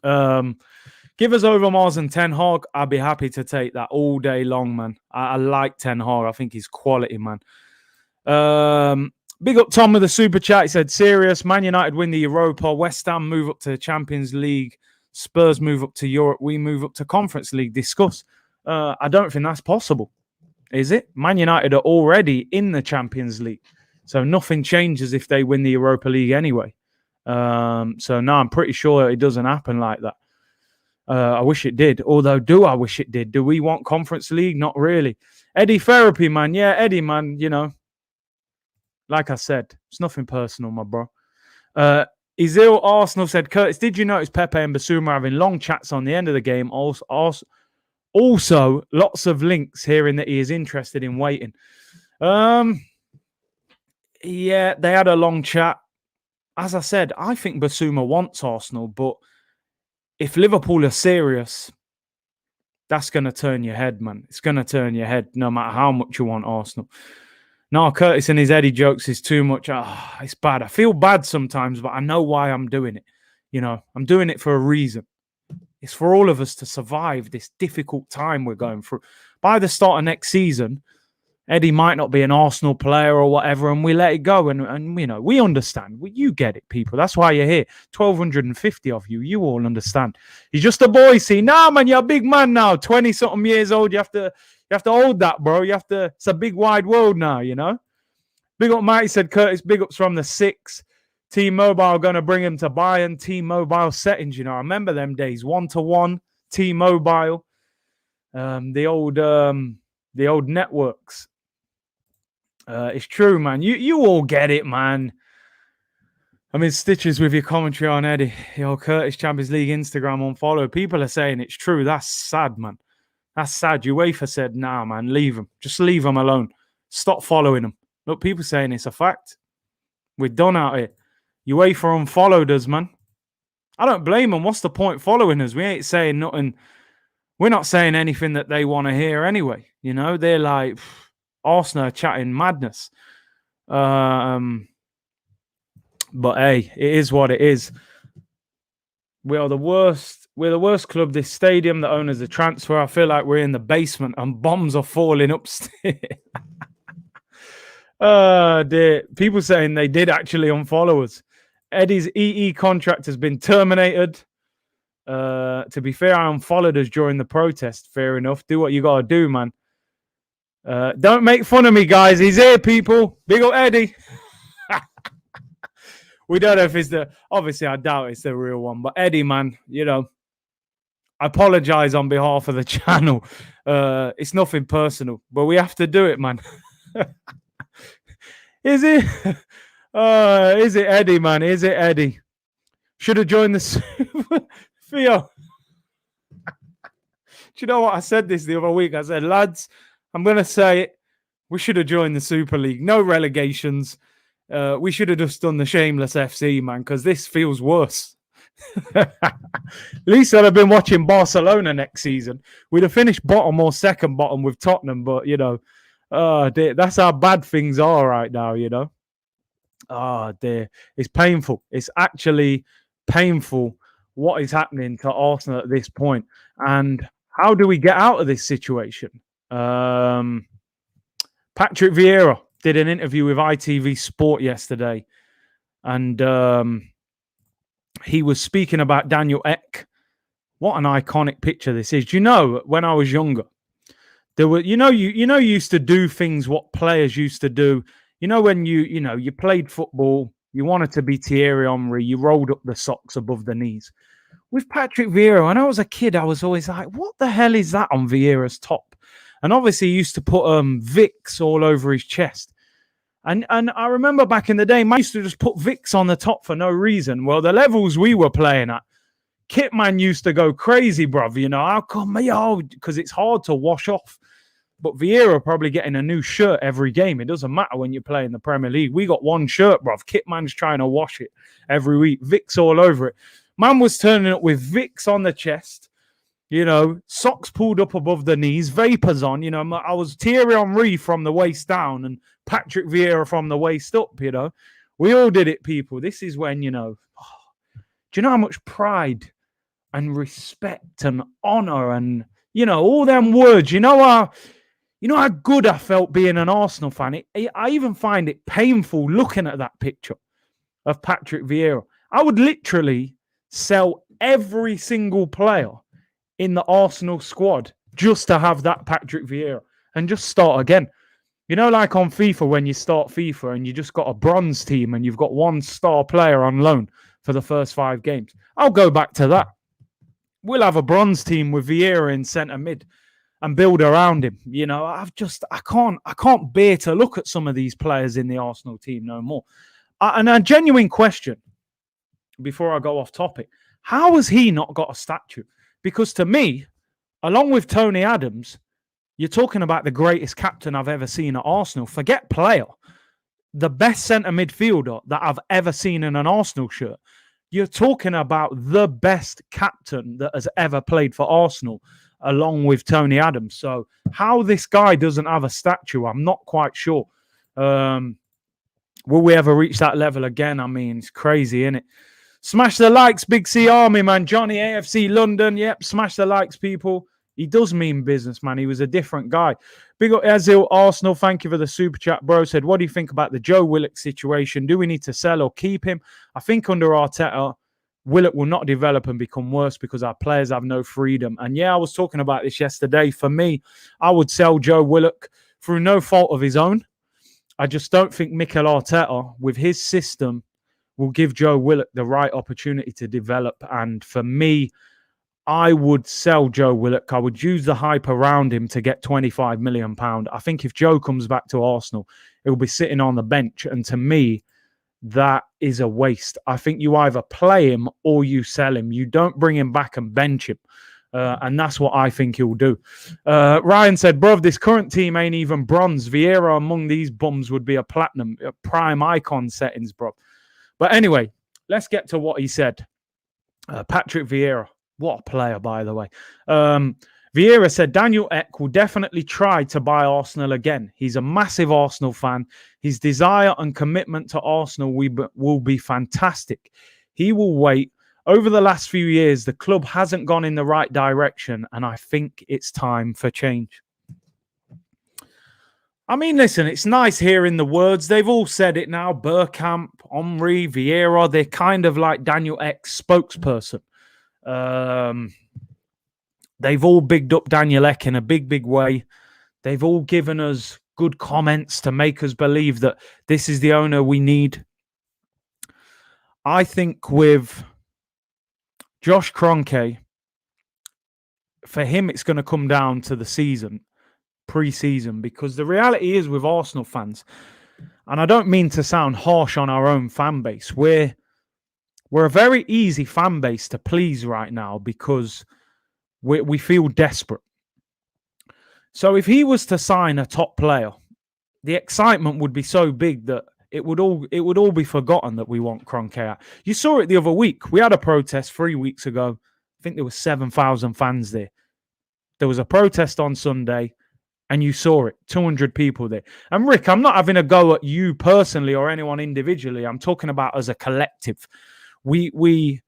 Give us Overmars and Ten Hag. I'd be happy to take that all day long, man. I like Ten Hag. I think he's quality, man. Big up Tom with the super chat. He said, serious. Man United win the Europa. West Ham move up to the Champions League. Spurs move up to Europe. We move up to Conference League. Discuss. I don't think that's possible. Is it? Man United are already in the Champions League. So nothing changes if they win the Europa League anyway. So no, I'm pretty sure it doesn't happen like that. I wish it did. Although, do I wish it did? Do we want Conference League? Not really. Eddie Therapy, man. Yeah, Eddie, man, like I said, it's nothing personal, my bro. Izil Arsenal said, Curtis, did you notice Pepe and Bissouma having long chats on the end of the game? Also, lots of links hearing that he is interested in waiting. Yeah, they had a long chat. As I said, I think Bissouma wants Arsenal, but if Liverpool are serious, that's going to turn your head, man. It's going to turn your head no matter how much you want Arsenal. No, Curtis and his Eddie jokes is too much. It's bad. I feel bad sometimes, but I know why I'm doing it. I'm doing it for a reason. It's for all of us to survive this difficult time we're going through. By the start of next season, Eddie might not be an Arsenal player or whatever, and we let it go. And we understand. You get it, people. That's why you're here. 1,250 of you. You all understand. He's just a boy. See, nah, man, you're a big man now. 20-something years old. You have to hold that, bro. It's a big wide world now, Big up, Matty said, Curtis, big ups from the 6. T-Mobile going to bring him to Bayern. T-Mobile settings, I remember them days. 1-to-1, T-Mobile. The old networks. It's true, man. You all get it, man. I'm in stitches with your commentary on Eddie. Curtis Champions League Instagram unfollow. People are saying it's true. That's sad, man. That's sad. UEFA said, nah, man, leave him. Just leave him alone. Stop following them. Look, people saying it's a fact. We're done out here. UEFA unfollowed us, man. I don't blame them. What's the point following us? We ain't saying nothing. We're not saying anything that they want to hear anyway. You know, they're like, Arsenal are chatting madness. But hey, it is what it is. We are the worst. We're the worst club. This stadium, the owners, the transfer. I feel like we're in the basement and bombs are falling upstairs. Dear. People saying they did actually unfollow us. Eddie's EE contract has been terminated. To be fair, I unfollowed us during the protest. Fair enough. Do what you got to do, man. Don't make fun of me, guys. He's here, people. Big ol' Eddie. We don't know if it's the... Obviously, I doubt it's the real one. But Eddie, man, you know, I apologize on behalf of the channel. It's nothing personal. But we have to do it, man. Is it? Is it Eddie, man? Is it Eddie? Should have joined the Super... Theo. Do you know what? I said this the other week. I said, lads, I'm going to say it. We should have joined the Super League. No relegations. We should have just done the Shameless FC, man, because this feels worse. At least I'd have been watching Barcelona next season. We'd have finished bottom or second bottom with Tottenham, but, you know, dear, that's how bad things are right now, you know. Oh, dear. It's painful. It's actually painful what is happening to Arsenal at this point. And how do we get out of this situation? Patrick Vieira did an interview with ITV Sport yesterday. And he was speaking about Daniel Ek. What an iconic picture this is. Do you know, when I was younger, there were, you used to do things what players used to do. You know, when you played football, you wanted to be Thierry Henry, you rolled up the socks above the knees. With Patrick Vieira, when I was a kid, I was always like, what the hell is that on Vieira's top? And obviously he used to put Vicks all over his chest. And I remember back in the day, man used to just put Vicks on the top for no reason. Well, the levels we were playing at, Kitman used to go crazy, bruv. You know, how come, because it's hard to wash off. But Vieira probably getting a new shirt every game. It doesn't matter when you play in the Premier League. We got one shirt, bruv. Kitman's trying to wash it every week. Vicks all over it. Man was turning up with Vicks on the chest, you know, socks pulled up above the knees, vapors on. You know, I was Thierry Henry from the waist down and Patrick Vieira from the waist up, you know. We all did it, people. This is when, you know, do you know how much pride and respect and honor and, you know, all them words, you know how good I felt being an Arsenal fan. I even find it painful looking at that picture of Patrick Vieira. I would literally sell every single player in the Arsenal squad just to have that Patrick Vieira and just start again. You know, like on FIFA, when you start FIFA and you just got a bronze team and you've got one star player on loan for the first 5 games. I'll go back to that. We'll have a bronze team with Vieira in centre mid and build around him. You know, I can't bear to look at some of these players in the Arsenal team no more. And a genuine question, before I go off topic, how has he not got a statue? Because to me, along with Tony Adams, you're talking about the greatest captain I've ever seen at Arsenal. Forget player. The best centre midfielder that I've ever seen in an Arsenal shirt. You're talking about the best captain that has ever played for Arsenal, along with Tony Adams. So how this guy doesn't have a statue, I'm not quite sure. Will we ever reach that level again? I mean, it's crazy, isn't it? Smash the likes, Big C Army, man. Johnny, AFC London. Yep, smash the likes, people. He does mean business, man. He was a different guy. Big up Ezil, Arsenal. Thank you for the super chat, bro. Said, what do you think about the Joe Willock situation? Do we need to sell or keep him? I think under Arteta, Willock will not develop and become worse because our players have no freedom. And yeah, I was talking about this yesterday. For me, I would sell Joe Willock through no fault of his own. I just don't think Mikel Arteta, with his system, will give Joe Willock the right opportunity to develop. And for me, I would sell Joe Willock. I would use the hype around him to get £25 million. I think if Joe comes back to Arsenal, he'll be sitting on the bench. And to me, that is a waste. I think you either play him or you sell him. You don't bring him back and bench him. And that's what I think he'll do. Ryan said, bruv, this current team ain't even bronze. Vieira among these bums would be a platinum, prime icon settings, bruv. But anyway, let's get to what he said. Patrick Vieira, what a player, by the way. Vieira said, Daniel Ek will definitely try to buy Arsenal again. He's a massive Arsenal fan. His desire and commitment to Arsenal will be fantastic. He will wait. Over the last few years, the club hasn't gone in the right direction, and I think it's time for change. I mean, listen, it's nice hearing the words. They've all said it now. Bergkamp, Emery, Vieira, they're kind of like Daniel Ek's spokesperson. They've all bigged up Daniel Ek in a big way. They've all given us good comments to make us believe that this is the owner we need. I think with Josh Kroenke, for him, it's going to come down to the season, pre-season, because the reality is with Arsenal fans, and I don't mean to sound harsh on our own fan base, we're a very easy fan base to please right now because we feel desperate. So if he was to sign a top player, the excitement would be so big that it would all be forgotten that we want Kroenke out. You saw it the other week. We had a protest 3 weeks ago. I think there was 7,000 fans there. There was a protest on Sunday, and you saw it. 200 people there. And Rick, I'm not having a go at you personally or anyone individually. I'm talking about as a collective. We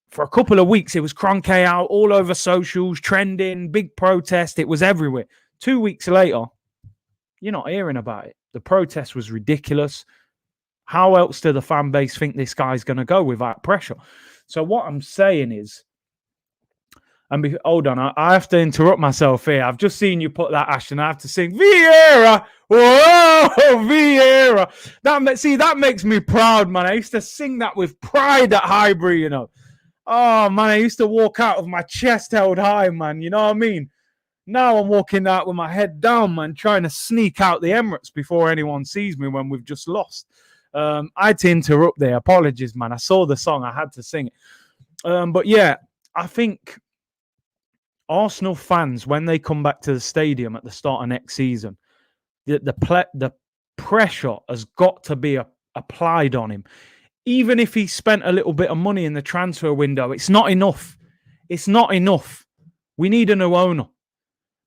for a couple of weeks, it was Kroenke out all over socials, trending, big protest. It was everywhere. 2 weeks later, you're not hearing about it. The protest was ridiculous. How else do the fan base think this guy's going to go without pressure? So what I'm saying is, hold on, I have to interrupt myself here. I've just seen you put that, Ashton. I have to sing Vieira. Whoa, Vieira. That makes me proud, man. I used to sing that with pride at Highbury, you know. Oh, man, I used to walk out with my chest held high, man. You know what I mean? Now I'm walking out with my head down, man, trying to sneak out the Emirates before anyone sees me when we've just lost. I had to interrupt there. Apologies, man. I saw the song. I had to sing it. But yeah, I think Arsenal fans, when they come back to the stadium at the start of next season, the pressure has got to be applied on him. Even if he spent a little bit of money in the transfer window, it's not enough. It's not enough. We need a new owner.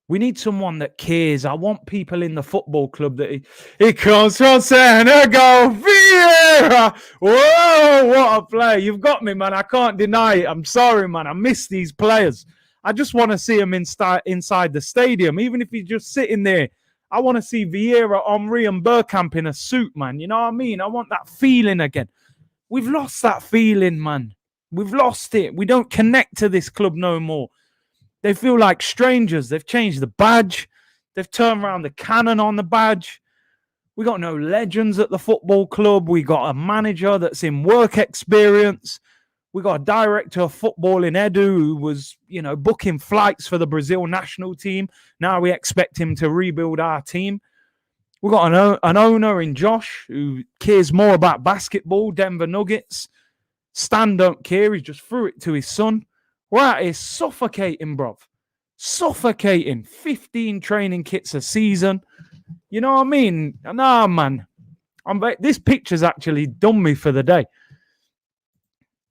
We need someone that cares. I want people in the football club that he comes from Senegal, Vieira. Whoa, what a player. You've got me, man. I can't deny it. I'm sorry, man. I miss these players. I just want to see him inside the stadium. Even if he's just sitting there, I want to see Vieira, Emery, and Bergkamp in a suit, man. You know what I mean? I want that feeling again. We've lost that feeling, man. We've lost it. We don't connect to this club no more. They feel like strangers. They've changed the badge. They've turned around the cannon on the badge. We got no legends at the football club. We got a manager that's in work experience. We got a director of football in Edu who was, booking flights for the Brazil national team. Now we expect him to rebuild our team. We got an owner in Josh who cares more about basketball, Denver Nuggets. Stan don't care. He just threw it to his son. We're out here suffocating, bruv. Suffocating. 15 training kits a season. You know what I mean? Nah, man. This picture's actually done me for the day.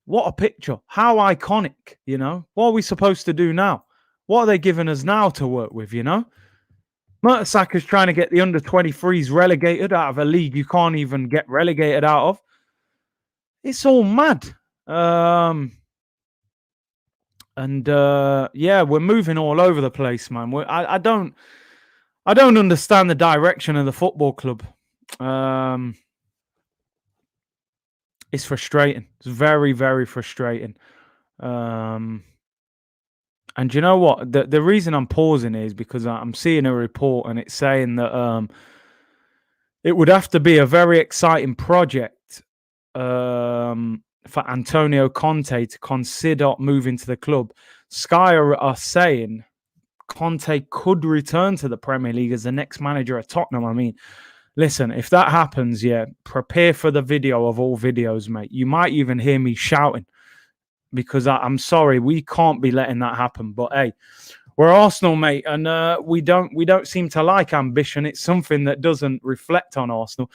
What a picture. How iconic, What are we supposed to do now? What are they giving us now to work with, Mertesaker's trying to get the under-23s relegated out of a league you can't even get relegated out of. It's all mad. We're moving all over the place, man. I don't understand the direction of the football club. It's frustrating. It's very, very frustrating. And you know what? The reason I'm pausing is because I'm seeing a report and it's saying that it would have to be a very exciting project for Antonio Conte to consider moving to the club. Sky are saying Conte could return to the Premier League as the next manager at Tottenham. I mean, listen, if that happens, prepare for the video of all videos, mate. You might even hear me shouting. because I'm sorry, we can't be letting that happen. But hey, we're Arsenal, mate, and we don't seem to like ambition. It's something that doesn't reflect on Arsenal.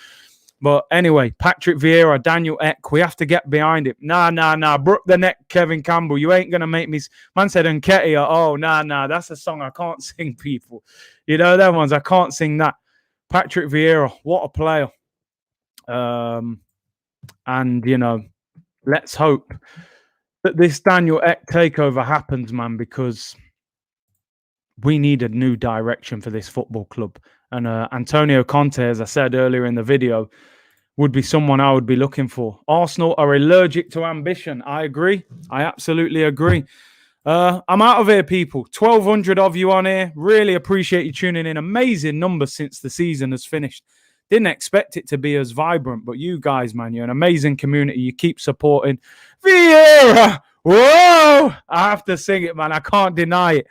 But anyway, Patrick Vieira, Daniel Ek, we have to get behind it. Nah. Brook the neck, Kevin Campbell. You ain't going to make me... Man said Nketiah. Oh, nah. That's a song I can't sing, people. You know them ones. I can't sing that. Patrick Vieira, what a player. And, you know, let's hope that this Daniel Ek takeover happens, man, because we need a new direction for this football club. And Antonio Conte, as I said earlier in the video, would be someone I would be looking for. Arsenal are allergic to ambition. I agree. I absolutely agree. I'm out of here, people. 1,200 of you on here. Really appreciate you tuning in. Amazing numbers since the season has finished. Didn't expect it to be as vibrant, but you guys, man, you're an amazing community. You keep supporting. Vieira! Whoa! I have to sing it, man. I can't deny it.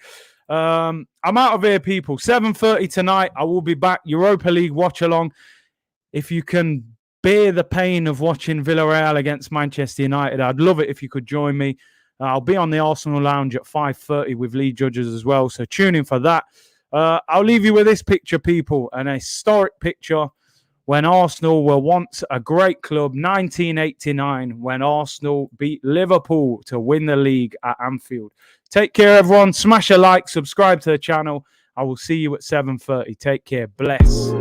I'm out of here, people. 7:30 tonight. I will be back. Europa League watch along. If you can bear the pain of watching Villarreal against Manchester United, I'd love it if you could join me. I'll be on the Arsenal Lounge at 5:30 with Lee Judges as well. So tune in for that. I'll leave you with this picture, people. An historic picture when Arsenal were once a great club. 1989, when Arsenal beat Liverpool to win the league at Anfield. Take care, everyone. Smash a like, subscribe to the channel. I will see you at 7:30. Take care. Bless.